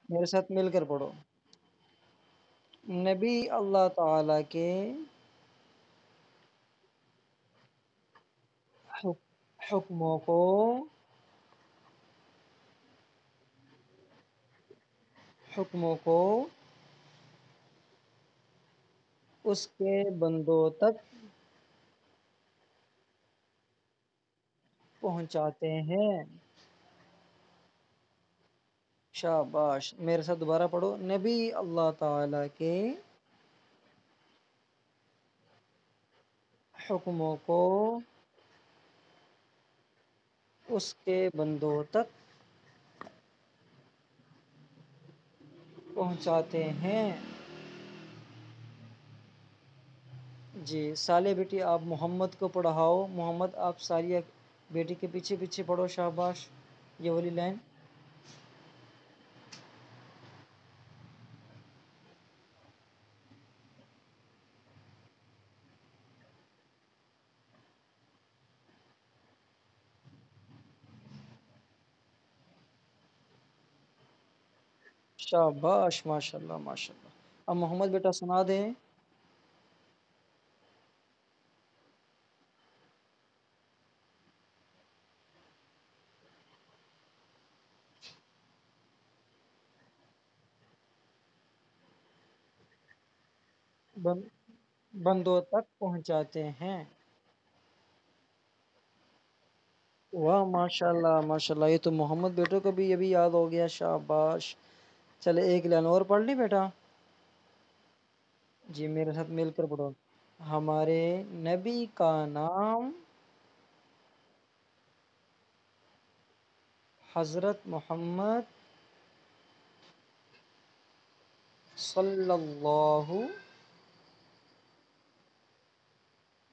میرے ساتھ مل کر پڑھو۔ نبی اللہ تعالی کے حکموں کو حکموں کو اس کے بندوں تک پہنچاتے ہیں۔ شاباش، میرے ساتھ دوبارہ پڑھو۔ نبی اللہ تعالی کے حکموں کو اس کے بندوں تک پہنچاتے ہیں۔ جی صالح بیٹی آپ محمد کو پڑھاؤ۔ محمد آپ صالح بیٹی کے پیچھے پیچھے پڑھو۔ شاباش، یہ والی لائن۔ شاباش، ماشاءاللہ ماشاءاللہ۔ اب محمد بیٹا سنا دیں۔ بندوں تک پہنچاتے ہیں۔ واہ ماشاءاللہ ماشاءاللہ، یہ تو محمد بیٹوں کو بھی یہ بھی یاد ہو گیا۔ شاباش، چلے ایک لائن اور پڑھ لی بیٹا۔ جی میرے ساتھ مل کر پڑھو۔ ہمارے نبی کا نام حضرت محمد صلی اللہ،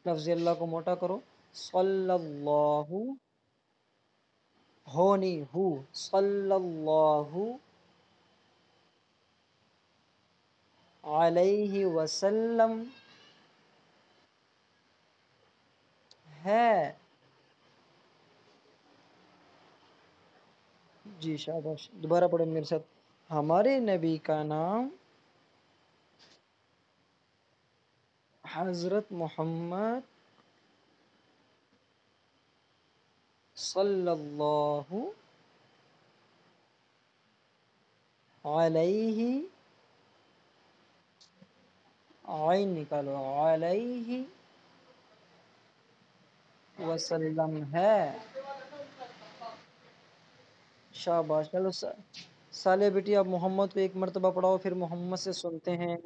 لفظ اللہ کو موٹا کرو، صلی اللہ، ہو نہیں ہو، صلی اللہ علیہ وسلم ہے۔ جی شاباش، دوبارہ پڑھو میرے ساتھ۔ ہمارے نبی کا نام حضرت محمد صلی اللہ علیہ، عین نکالو، علیہ وسلم ہے۔ شاباش، چلو صالح بیٹی آپ محمد کو ایک مرتبہ پڑھاؤ، پھر محمد سے سنتے ہیں۔